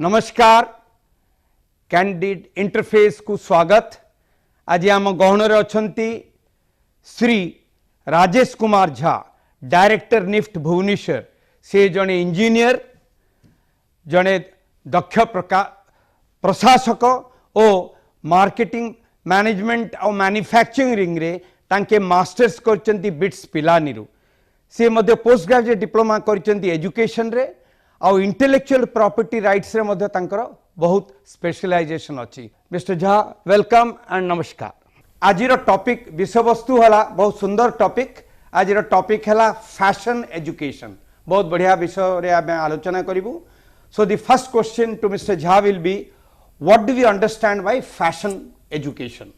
नमस्कार candid interface को स्वागत। आज आम गहन अछंती श्री राजेश कुमार झा डायरेक्टर निफ्ट भुवनेश्वर। से जड़े इंजीनियर जड़े दक्ष प्रशासक और मार्केटिंग मैनेजमेंट और मैन्युफैक्चरिंग रे तांके मास्टर्स करचंती बिट्स पिलानी रु। से मध्य पोस्ट ग्रेजुएट डिप्लोमा करचंती एजुकेशन रे और इंटेलेक्चुअल प्रॉपर्टी राइट्स रे मध्य तांकर बहुत स्पेशलाइजेशन अच्छी। मिस्टर झा वेलकम एंड नमस्कार। आज टॉपिक विषय वस्तु हला बहुत सुंदर टॉपिक। आज टॉपिक है फैशन एजुकेशन। बहुत बढ़िया विषय रे आमे आलोचना करिवु। So the first question to mister Jha will be what do we understand by fashion education?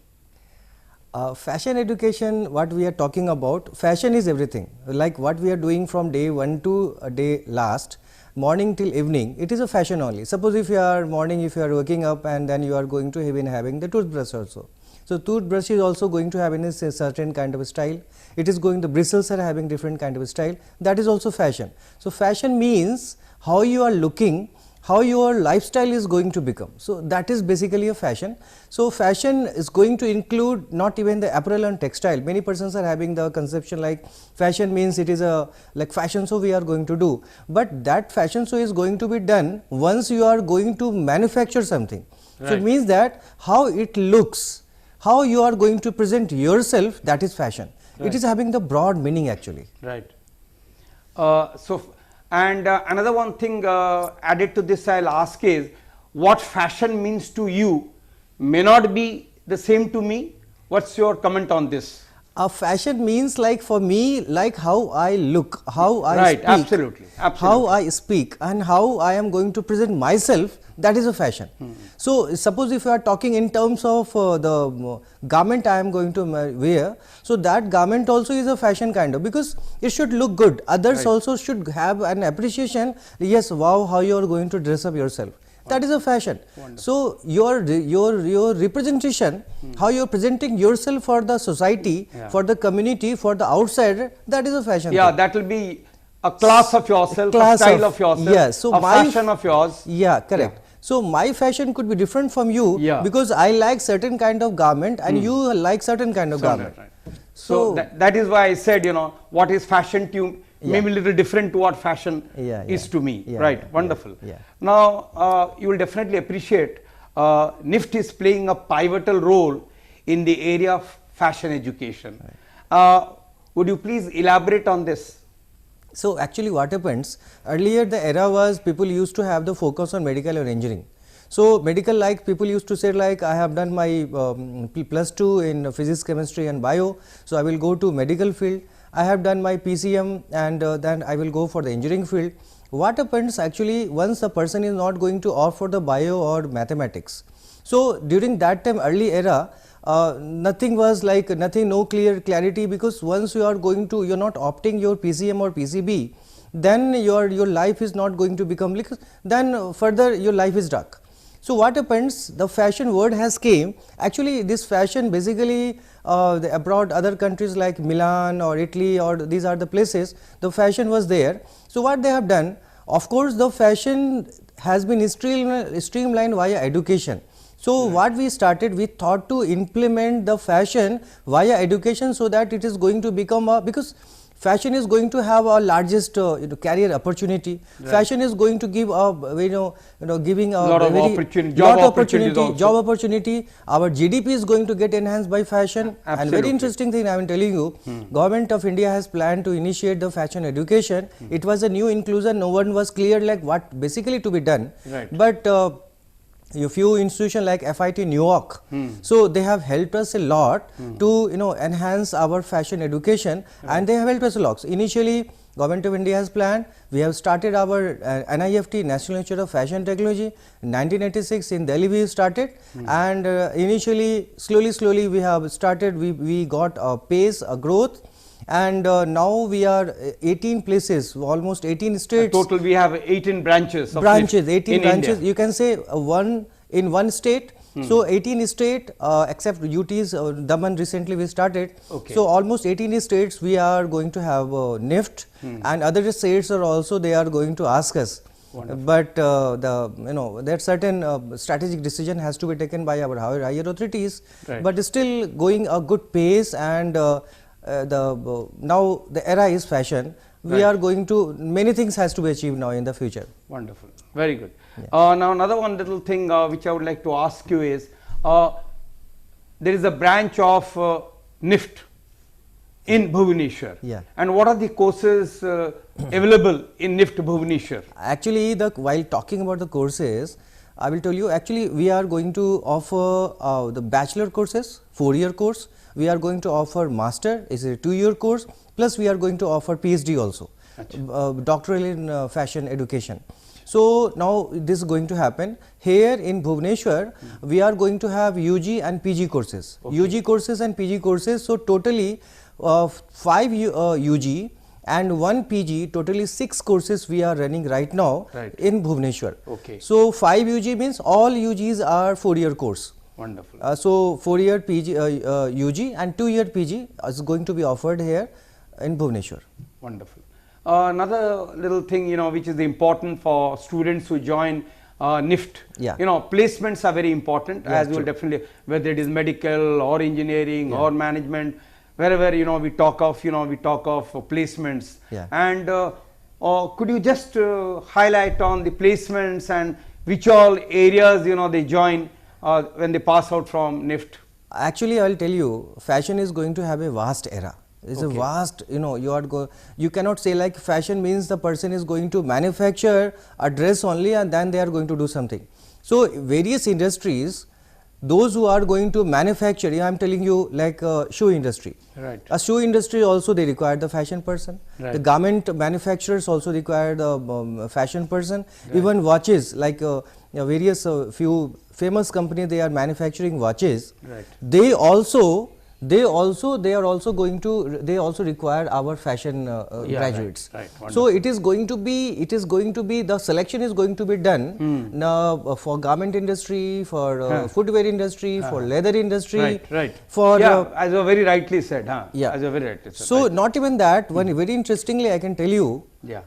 Fashion education, what we are talking about, fashion is everything, like what we are doing from day one to day last, morning till evening, it is a fashion only. Suppose if you are morning, if you are waking up and then you are going to having the toothbrush also. So toothbrush is also going to have in a certain kind of style. It is going, the bristles are having different kind of style. That is also fashion. So fashion means how you are looking, how your lifestyle is going to become. So that is basically a fashion. So fashion is going to include not even the apparel and textile. Many persons are having the conception like fashion means it is a like fashion show we are going to do, but that fashion show is going to be done once you are going to manufacture something. Right. So it means that how it looks, how you are going to present yourself, that is fashion. Right. It is having the broad meaning actually. Right. And another one thing added to this I will ask is what fashion means to you may not be the same to me. What's your comment on this? Fashion means like for me like how I look, how I speak, absolutely. How I speak and how I am going to present myself, that is a fashion. So suppose if you are talking in terms of the garment I am going to wear, so that garment also is a fashion kind of, because it should look good. Others also should have an appreciation. Yes, wow, how you are going to dress up yourself. That is a fashion. Wonderful. So your representation, how you are presenting yourself for the society, for the community, for the outsider, that is a fashion. Yeah, that will be a class of yourself, a style of yourself, yes, so a fashion of yours. Yeah, correct. Yeah. So my fashion could be different from you, because I like certain kind of garment and you like certain kind of garment. Right. So that is why I said, you know, what is fashion to you may be a little different to what fashion is to me. Right, wonderful. Now you will definitely appreciate NIFT is playing a pivotal role in the area of fashion education. Would you please elaborate on this? So actually what happens, earlier the era was people used to have the focus on medical or engineering. So medical, like people used to say like I have done my plus 2 in physics, chemistry and bio, so I will go to medical field. I have done my PCM and then I will go for the engineering field. What happens actually once a person is not going to opt for the bio or mathematics. So during that time early era, nothing was like no clarity, because once you are going to, you are not opting your PCM or PCB, then your life is not going to become, because then further your life is dark. So what happens, the fashion word has came, actually this fashion basically the abroad, other countries like Milan or Italy, or these are the places the fashion was there. So what they have done, of course the fashion has been streamlined via education. So what we started, we thought to implement the fashion via education, so that it is going to become a, because fashion is going to have a largest career opportunity. Fashion is going to give a giving a lot of opportunity, job opportunity. Our GDP is going to get enhanced by fashion. And very interesting thing I am telling you, Government of India has planned to initiate the fashion education. It was a new inclusion. No one was clear like what basically to be done. But a few institutions like FIT New York, so they have helped us a lot to enhance our fashion education, and they have helped us a lot. So initially Government of India has planned, we have started our NIFT, National Institute of Fashion Technology. In 1986 in Delhi we started, and initially slowly we have started, we got a pace, a growth, and now we are 18 places, almost 18 states. Total we have 18 branches. 18 branches. India. You can say one in one state. So 18 state except UT's Daman recently we started. So almost 18 states we are going to have NIFT, and other states are also they are going to ask us. But that certain strategic decision has to be taken by our higher authorities. Right. But still going a good pace, and now the era is fashion. We Right. are going to, many things has to be achieved now in the future. Wonderful, very good. Now another one little thing which I would like to ask you is, there is a branch of NIFT in Bhubaneswar. Yeah. And what are the courses available in NIFT Bhubaneswar? Actually, while talking about the courses, I will tell you, actually we are going to offer the bachelor courses, 4-year course. We are going to offer master, is a 2-year course, plus we are going to offer PhD also, doctoral in fashion education. So now this is going to happen here in Bhubaneswar. We are going to have UG and PG courses, UG courses and PG courses. So totally 5 UG and 1 PG, totally 6 courses we are running right now in Bhubaneswar. Okay. So 5 UG means all UGs are 4-year course. Wonderful. So 4-year PG UG and 2-year PG is going to be offered here in Bhubaneswar. Wonderful. Another little thing, which is important for students who join NIFT. Yeah. Placements are very important, Yeah, as you will definitely, whether it is medical or engineering or management, wherever we talk of placements. Yeah. And could you just highlight on the placements and which all areas they join when they pass out from NIFT? Actually, I will tell you, fashion is going to have a vast era. It's a vast, you cannot say like fashion means the person is going to manufacture a dress only and then they are going to do something. So various industries, those who are going to manufacture, I am telling you, like shoe industry. Right. A shoe industry also they require the fashion person. Right. The garment manufacturers also require the fashion person. Right. Even watches, like various few famous companies, they are manufacturing watches. Right. They also going to, they also require our fashion graduates. Right. So it is going to be the selection is going to be done now for garment industry, for footwear industry, for leather industry. Right. For as you very rightly said. Yeah. As you very rightly said. So not even that. One very interestingly, I can tell you. Yeah.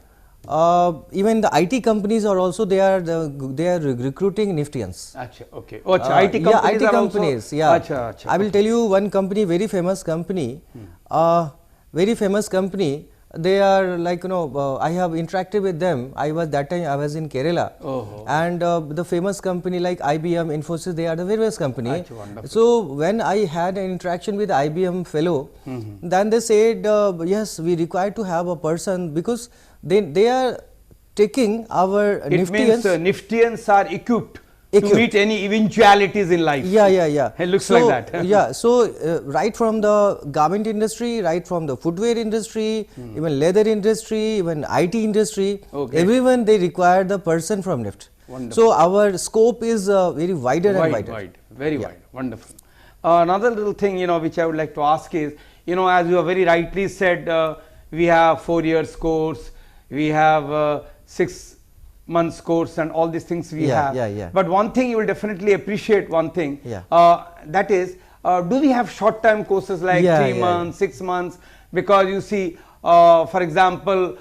Even the IT companies are also they are recruiting NIFTians. Achha, okay. Oh, achha, IT companies IT are companies. Also, yeah. Achha, I will tell you one company, very famous company. Very famous company. They are like I have interacted with them. I was in Kerala, and the famous company like IBM, Infosys, they are the various company. Achha, so when I had an interaction with IBM fellow, then they said yes, we require to have a person because they are taking our it NIFTians. means NIFTians are equipped to meet any eventualities in life. Yeah. It looks like that. Yeah. So right from the garment industry, right from the footwear industry, even leather industry, even IT industry, everyone they require the person from NIFT. Wonderful. So our scope is very wider and wider. Very wide. Wonderful. Another little thing which I would like to ask is, as you have very rightly said, we have 4 years course, we have 6 months course, and all these things we have. But one thing you will definitely appreciate, that is, do we have short time courses like 3 months, 6 months? Because you see, for example,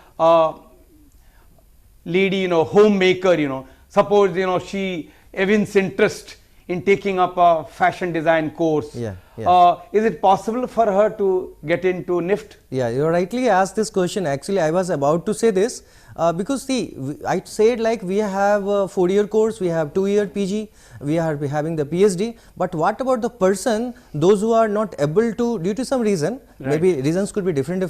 lady, homemaker, suppose she evinces interest in taking up a fashion design course. Is it possible for her to get into NIFT? Yeah, you rightly asked this question. Actually, I was about to say this because see, I said like we have a 4-year course, we have 2-year PG, we are having the PhD. But what about the person, those who are not able to, due to some reason, maybe reasons could be different.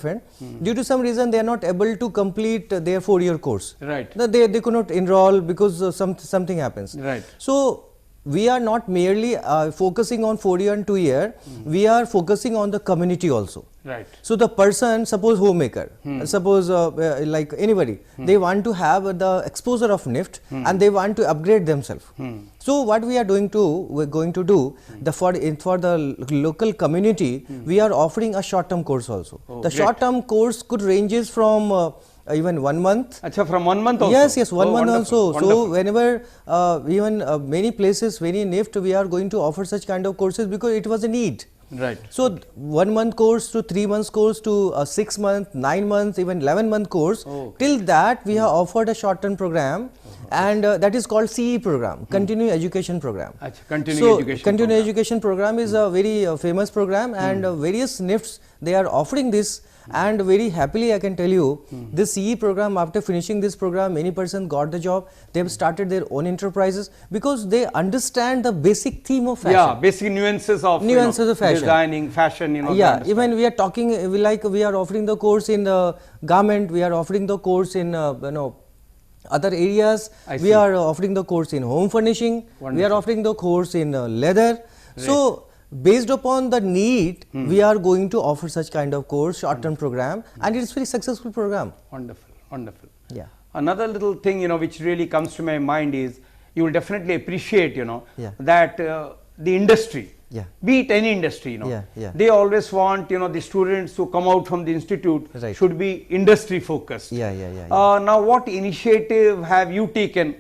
Due to some reason, they are not able to complete their 4-year course. Right. They could not enroll because something happens. Right. So we are not merely focusing on 4-year and 2-year, we are focusing on the community also. Right. So the person, suppose homemaker, suppose like anybody, they want to have the exposure of NIFT and they want to upgrade themselves. So what we are going to do, for the local community, we are offering a short-term course also. The short-term course could ranges from even 1 month. Achha, from 1 month also? Yes, 1 month also. Wonderful. So whenever even many places, many NIFT, we are going to offer such kind of courses because it was a need. Right. So 1 month course to 3 months course to a 6 month, 9 months, even 11-month course. Till that we have offered a short-term program, and that is called CE program, Continuing Education Program. Continuing Education Program is a very famous program, and various NIFTs they are offering this. And very happily I can tell you, this CE program, after finishing this program, many persons got the job. They have started their own enterprises because they understand the basic theme of fashion. Yeah, basic nuances of fashion, designing, fashion. Yeah, even we are talking we are offering the course in garment. We are offering the course in other areas. We are offering the course in home furnishing. Wonderful. We are offering the course in leather. Right. So based upon the need, we are going to offer such kind of course, short-term program, and it is very successful program. Wonderful, wonderful. Yeah. Another little thing, which really comes to my mind is, you will definitely appreciate, that the industry, be it any industry, they always want, the students who come out from the institute should be industry focused. Now, what initiative have you taken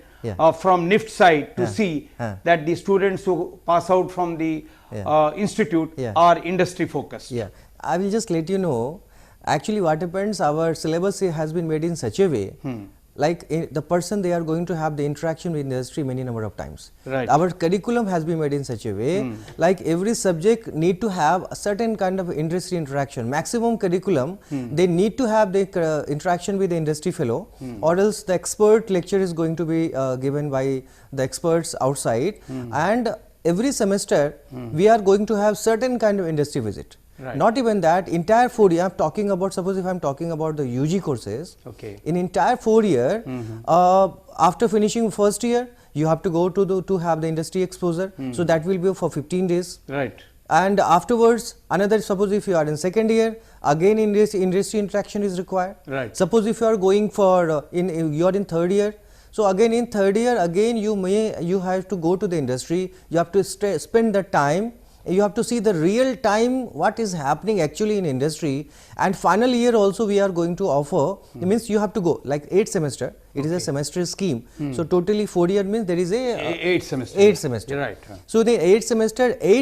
from NIFT side to see that the students who pass out from the institute are industry focused? Yeah, I will just let you know, actually what happens, our syllabus has been made in such a way, like the person they are going to have the interaction with industry many number of times. Right. Our curriculum has been made in such a way, like every subject need to have a certain kind of industry interaction. Maximum curriculum, they need to have the interaction with the industry fellow, or else the expert lecture is going to be given by the experts outside, and every semester we are going to have certain kind of industry visit. Right. Not even that, entire 4 year, I am talking about, suppose if I am talking about the UG courses, in entire 4 year, after finishing first year, you have to go to have the industry exposure, so that will be for 15 days. Right. And afterwards, another, suppose if you are in second year, again industry interaction is required. Right. Suppose if you are going for, you are in third year, so again in third year, again you have to go to the industry, you have to spend the time, you have to see the real time what is happening actually in industry, and final year also we are going to offer, it means you have to go like 8 semester, it is a semester scheme. So totally 4 year means there is a 8 semester. 8 semester. Right. So the 8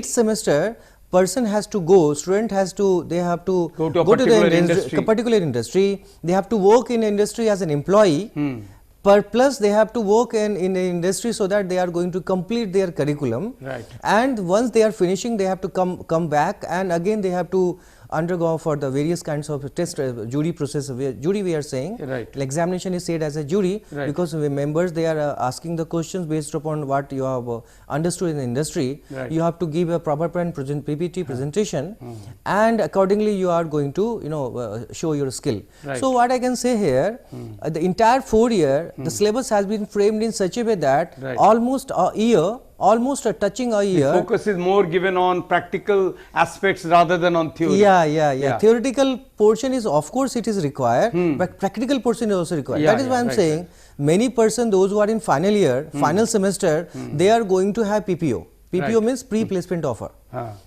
semester person has to go, student has to, they have to go to a particular industry, they have to work in industry as an employee. Plus they have to work in the industry so that they are going to complete their curriculum. Right. And once they are finishing, they have to come back, and again they have to undergo for the various kinds of test jury process. Jury we are saying, right. Examination is said as a jury, right. because the members they are asking the questions based upon what you have understood in the industry. Right. You have to give a proper PPT presentation, and accordingly you are going to show your skill. Right. So what I can say here, the entire 4 year, the syllabus has been framed in such a way that almost a year, almost touching a year. The focus is more given on practical aspects rather than on theory. Yeah. Theoretical portion is, of course, it is required, but practical portion is also required. That is why I am saying many persons, those who are in final year, final semester, they are going to have PPO. PPO means pre-placement offer.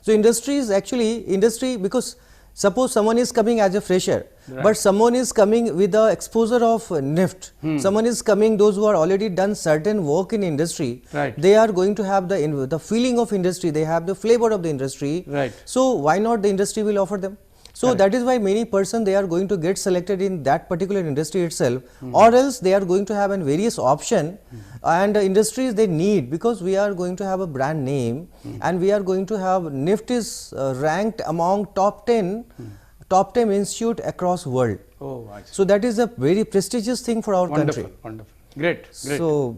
So industry is actually because suppose someone is coming as a fresher, but someone is coming with the exposure of NIFT. Someone is coming, those who are already done certain work in industry, they are going to have the feeling of industry, they have the flavor of the industry. So why not the industry will offer them? So that is why many persons they are going to get selected in that particular industry itself, or else they are going to have a various option, and industries they need, because we are going to have a brand name, and we are going to have NIFT is ranked among top 10 institute across world. So that is a very prestigious thing for our country. Wonderful. Great. So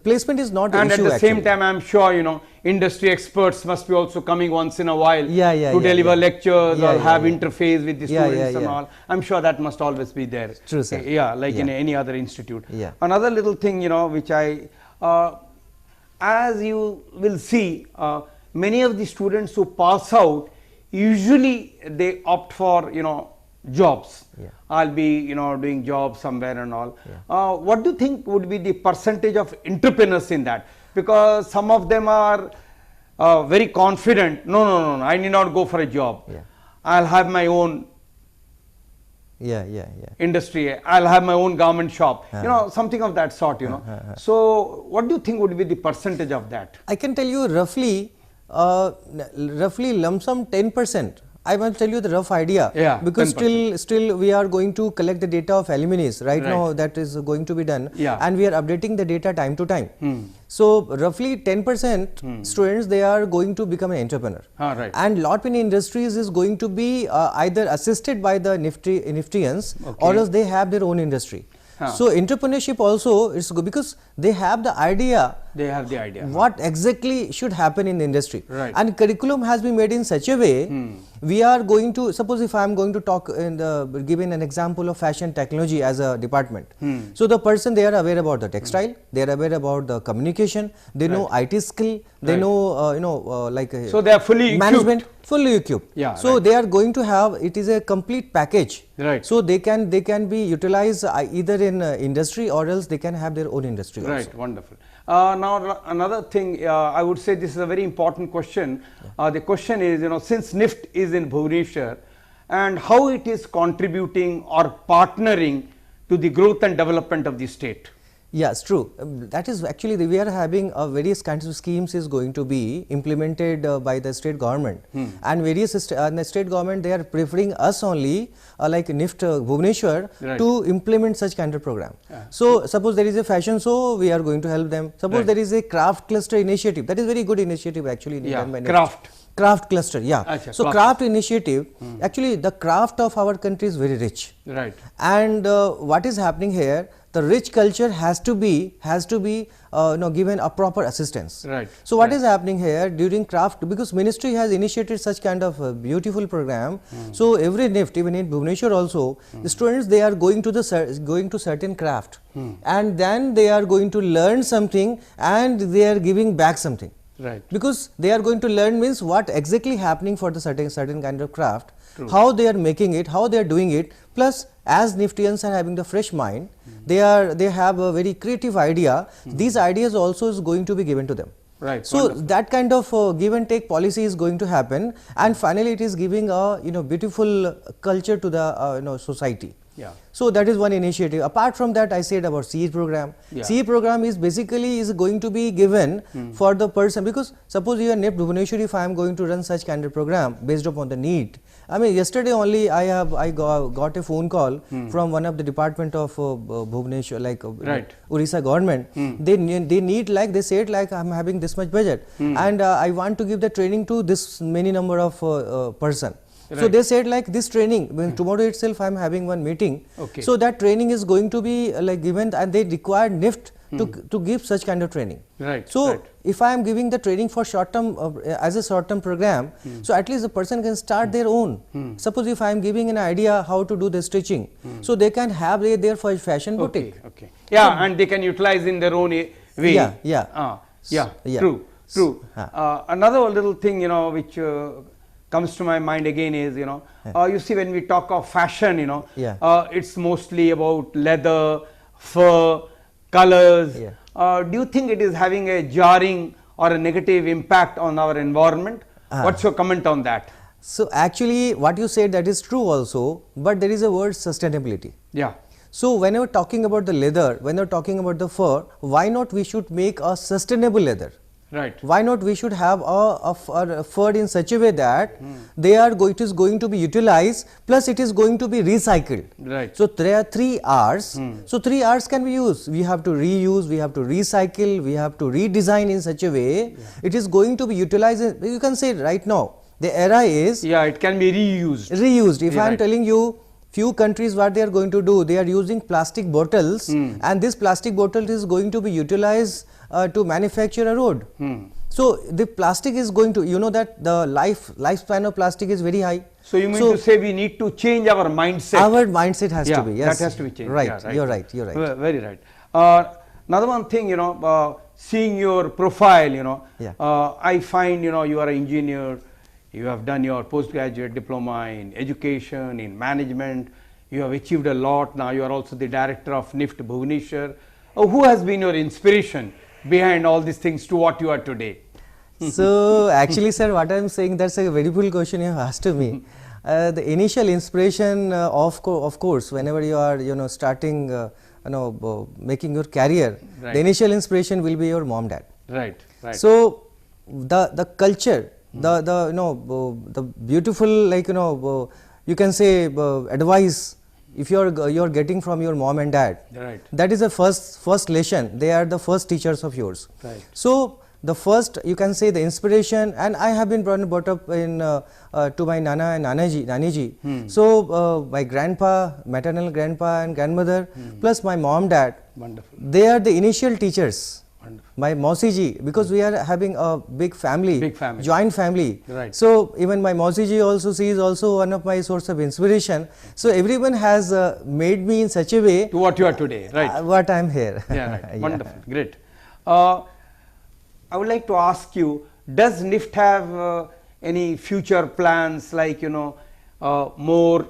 placement is not an issue. And at the same time, I am sure industry experts must be also coming once in a while to deliver lectures or have interface with the students and all. I am sure that must always be there. True, sir. In any other institute. Another little thing which I, as you will see, many of the students who pass out, usually they opt for jobs. I'll be doing jobs somewhere and all. What do you think would be the percentage of entrepreneurs in that? Because some of them are very confident. No, I need not go for a job. I'll have my own industry. I'll have my own garment shop. Something of that sort. So what do you think would be the percentage of that? I can tell you roughly roughly lump sum 10%. I must tell you the rough idea, Yeah, because 10%. still we are going to collect the data of alumni right now, that is going to be done, Yeah. and we are updating the data time to time. So roughly 10% students, they are going to become an entrepreneur, Right. and lot many industries is going to be either assisted by the NIFTians, or else they have their own industry. So entrepreneurship also is good because they have the idea. They have the idea. What exactly should happen in the industry, Right. and curriculum has been made in such a way. We are going to, suppose if I am going to talk in the, giving an example of fashion technology as a department. So the person, they are aware about the textile, they are aware about the communication, they know IT skill, they know like So they are fully management, equipped. fully equipped. Yeah, so right. they are going to have, it is a complete package. Right. So they can be utilized either in industry, or else they can have their own industry also. Right, wonderful. Now another thing, I would say this is a very important question. The question is, since NIFT is in Bhubaneswar, and how it is contributing or partnering to the growth and development of the state. Yes, true. That is actually, we are having various kinds of schemes is going to be implemented by the state government, and various the state government, they are preferring us only like NIFT Bhubaneswar, Right. to implement such kind of program. So suppose there is a fashion show, we are going to help them. Suppose Right. there is a craft cluster initiative, that is very good initiative actually. Done by NIFT. Craft cluster, yeah. Achha, So craft initiative, actually the craft of our country is very rich. Right. And what is happening here, the rich culture has to be given a proper assistance. Right. So what is happening here during craft, because ministry has initiated such kind of beautiful program. So every NIFT, even in Bhubaneswar also, the students, they are going to certain craft, and then they are going to learn something, and they are giving back something. Right. Because they are going to learn means what exactly happening for the certain kind of craft, how they are making it, how they are doing it. Plus, as NIFTians are having the fresh mind, they have a very creative idea. These ideas also is going to be given to them. Right. So Wonderful. that kind of give and take policy is going to happen, and finally it is giving a beautiful culture to the society. Yeah. So that is one initiative. Apart from that, I said about CE program. Yeah. CE program is basically going to be given for the person, because suppose you are NIFT Bhubaneswar, if I am going to run such kind of program based upon the need. I mean, yesterday only I got a phone call from one of the department of Bhubaneswar, like Right. Orissa government. They need, like they said, like I am having this much budget, and I want to give the training to this many number of person. So Right. they said like this training, when tomorrow itself I am having one meeting. Okay. So that training is going to be like given, and they require NIFT to give such kind of training. Right. So Right. if I am giving the training for short term as a short term program, so at least the person can start their own. Suppose if I am giving an idea how to do the stitching, so they can have their fashion boutique. Okay. Yeah, and they can utilize in their own way. Yeah, yeah. Yeah. Yeah. True. Another little thing, which comes to my mind again is, you see, when we talk of fashion, it's mostly about leather, fur, colors. Yeah. Do you think it is having a jarring or a negative impact on our environment? What's your comment on that? So actually what you said, that is true also, but there is a word sustainability. Yeah. So when you are talking about the leather, when you are talking about the fur, why not we should make a sustainable leather? Right. Why not we should have a fur in such a way that it is going to be utilized, plus it is going to be recycled. Right. So there are 3 R's. So 3 R's can be used. We have to reuse, we have to recycle, we have to redesign in such a way. It is going to be utilized. You can say right now the era is it can be reused. If I am telling you, few countries what they are going to do, they are using plastic bottles, and this plastic bottle is going to be utilized to manufacture a road. So the plastic is going to, that the lifespan of plastic is very high. So you mean to say we need to change our mindset? Our mindset has to be, yes. That has to be changed. Right, Yeah, right. you're right, you're right. Very right. Another one thing, seeing your profile, I find, you are an engineer, you have done your postgraduate diploma in education, in management, you have achieved a lot. Now you are also the director of NIFT Bhubaneswar. Who has been your inspiration behind all these things to what you are today? So actually, sir, what I am saying, that's a very cool question you have asked to me. The initial inspiration, of course, whenever you are, starting, making your career, Right. the initial inspiration will be your mom, dad. Right. So the culture, the the beautiful, like you can say advice, if you're getting from your mom and dad, Right. that is the first lesson. They are the first teachers of yours. Right. So the first, you can say, the inspiration, and I have been brought up in to my nana and naniji. So my grandpa, maternal grandpa and grandmother, plus my mom, dad, Wonderful. they are the initial teachers. Wonderful. My Mausi ji, because we are having a big family, joint family. Right. So even my Mausi ji also, she is also one of my source of inspiration. So everyone has made me in such a way To what you are today, right? what I am here. Yeah, right. Yeah. Wonderful, great. I would like to ask you, does NIFT have any future plans, like more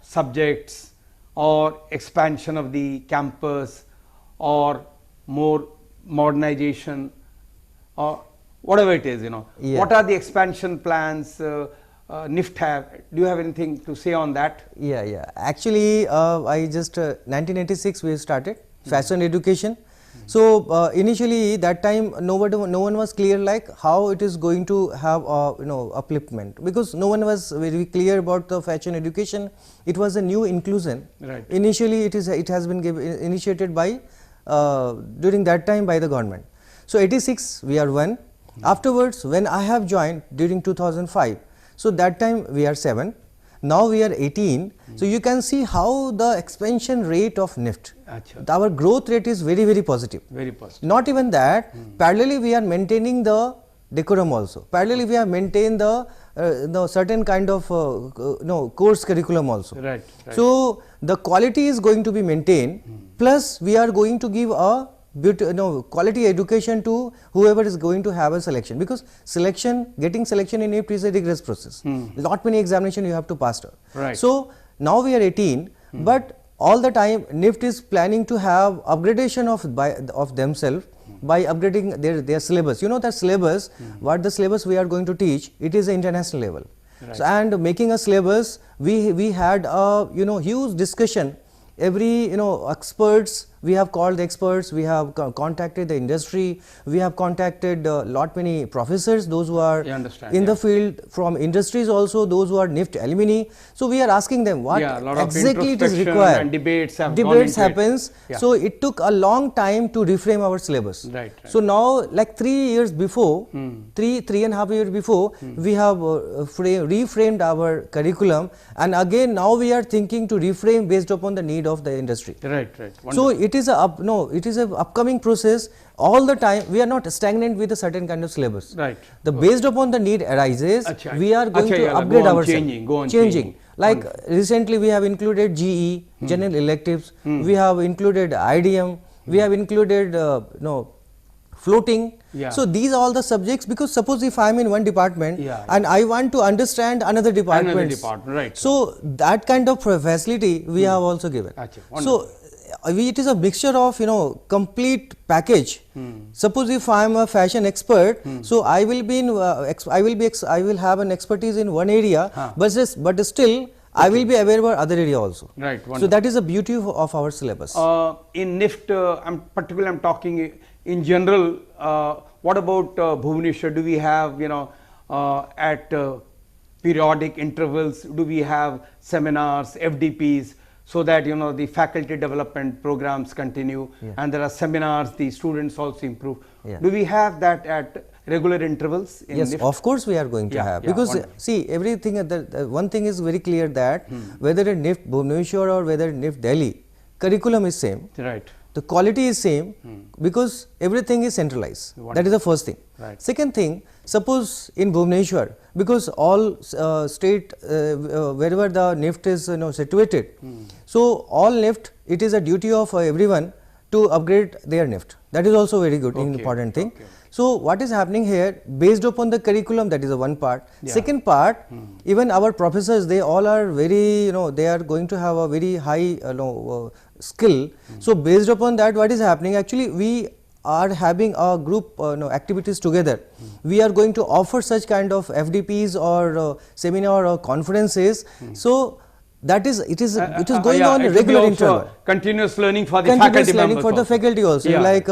subjects, or expansion of the campus, or more modernization, or whatever it is, Yeah. What are the expansion plans NIFT have? Do you have anything to say on that? Yeah. Actually, I just 1986 we started fashion education. So initially that time no one was clear like how it is going to have upliftment, because no one was very clear about the fashion education. It was a new inclusion. Right. Initially it has been initiated by during that time by the government. So 86 we are one. Afterwards, when I have joined during 2005, so that time we are 7. Now we are 18. So you can see how the expansion rate of NIFT. Achha. Our growth rate is very positive. Very positive. Not even that, parallelly we are maintaining the decorum also. Parallelly we have maintained the certain kind of course curriculum also. Right. So the quality is going to be maintained, plus we are going to give a quality education to whoever is going to have a selection, because getting selection in NIFT is a rigorous process. Lot many examination you have to pass through. Right. So now we are 18, but all the time NIFT is planning to have upgradation of themselves by upgrading their syllabus. That syllabus, what the syllabus we are going to teach, it is an international level. Right. So, and making a syllabus, we had a huge discussion. Every experts, we have called the experts, we have contacted the industry, we have contacted lot many professors, those who are in the field, from industries also, those who are NIFT alumni. So we are asking them what exactly it is required. And debates happens. Yeah. So it took a long time to reframe our syllabus. Right. So now, like 3 years before, 3.5 years before, we have reframed our curriculum, and again now we are thinking to reframe based upon the need of the industry. Right. So it is a upcoming process. All the time we are not stagnant with a certain kind of syllabus. Right. Based upon the need arises, we are going to upgrade ourselves. Changing. Like recently we have included GE, general electives. We have included IDM. We have included floating. Yeah. So these are all the subjects, because suppose if I am in one department and I want to understand another department. Right. So that kind of facility we have also given. So it is a mixture of complete package. Suppose if I am a fashion expert, so I will be in I will have an expertise in one area, but still I will be aware about other area also. Right. So that is the beauty of our syllabus. In NIFT, I'm talking in general. What about Bhubaneswar? Do we have at periodic intervals? Do we have seminars, FDPs? So that the faculty development programs continue, and there are seminars, the students also improve. Do we have that at regular intervals in Yes, NIFT? Of course we are going to have, because see, everything, one thing is very clear, that whether at NIFT Bhubaneswar or whether at NIFT Delhi, curriculum is same. Right. The quality is same, because everything is centralized. That is the first thing. Right. Second thing, suppose in Bhubaneswar, because all state wherever the NIFT is situated, so all NIFT, it is a duty of everyone to upgrade their NIFT. That is also very good, important thing. So what is happening here, based upon the curriculum, that is the one part. Second part, even our professors, they all are very, they are going to have a very high skill. So based upon that, what is happening, actually we are having a group activities together. We are going to offer such kind of FDPs or seminar or conferences. So That is, it is going yeah, on it a will be regular also interval. Continuous learning for the Continuous faculty learning members for the also. faculty also. Yeah. Like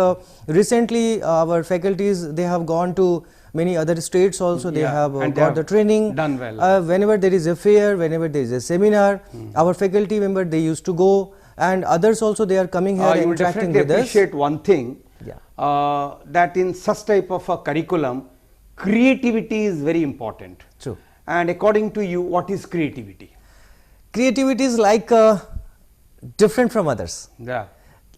recently, our faculties, they have gone to many other states also. They Yeah, have and they got have the training. done well. Whenever there is a fair, whenever there is a seminar, our faculty member, they used to go, and others also, they are coming here You will interacting definitely with us. appreciate one thing, Yeah. that in such type of a curriculum, creativity is very important. True. And according to you, what is creativity? Creativity is like different from others. Yeah.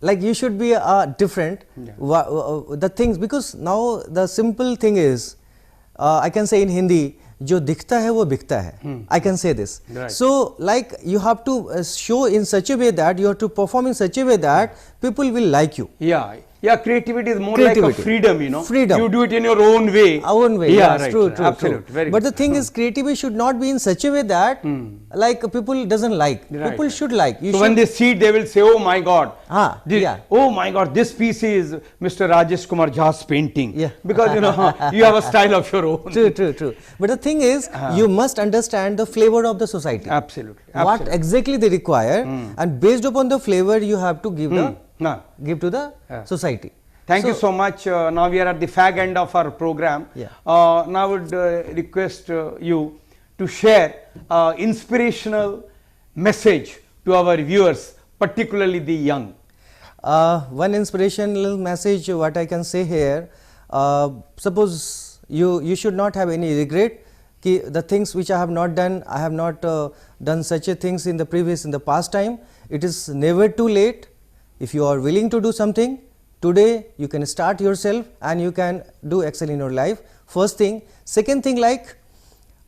Like you should be different. The things, because now the simple thing is, I can say in Hindi, जो दिखता है वो बिकता है. I can say this. Right. So like you have to show in such a way that you have to perform in such a way that people will like you. Yeah. Yeah, creativity is more Creativity. like a freedom, you know. Freedom. You do it in your own way. Our own way. Yeah, Yes, right. true, right. true, Absolute. true. Very But good. the thing is, creativity should not be in such a way that like people doesn't like. Right. People should like. You So should, when they see it, they will say, "Oh my God, yeah. oh my God, this piece is Mr. Rajesh Kumar Jha's painting." Yeah. Because you know you have a style of your own. True, true, true. But the thing is, you must understand the flavor of the society. Absolutely. What Absolutely. exactly they require, and based upon the flavor, you have to give No. give to the society. Thank you so much. Now we are at the fag end of our program. Yeah. Now I would request you to share inspirational message to our viewers, particularly the young. One inspirational message, what I can say here, suppose you should not have any regret. Ki the things which I have not done, I have not done such a things in the past time. It is never too late. If you are willing to do something, today you can start yourself and you can do excel in your life. First thing. Second thing, like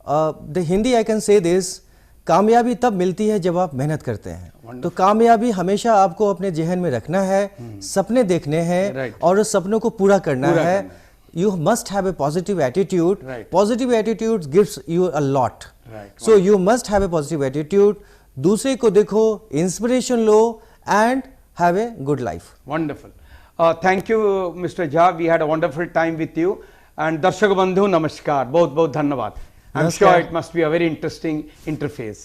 the Hindi I can say this, कामयाबी तब मिलती है जब आप मेहनत करते हैं. तो कामयाबी हमेशा आपको अपने जहन में रखना है, सपने देखने हैं और उस सपनों को पूरा करना है. You must have a positive attitude. Positive attitude gives you a lot. So you must have a positive attitude. दूसरे को देखो, inspiration low and have a good life. Wonderful. Thank you, Mr. Jha. We had a wonderful time with you. And Darshak Bandhu, namaskar. बहुत बहुत धन्यवाद. I'm sure it must be a very interesting interface.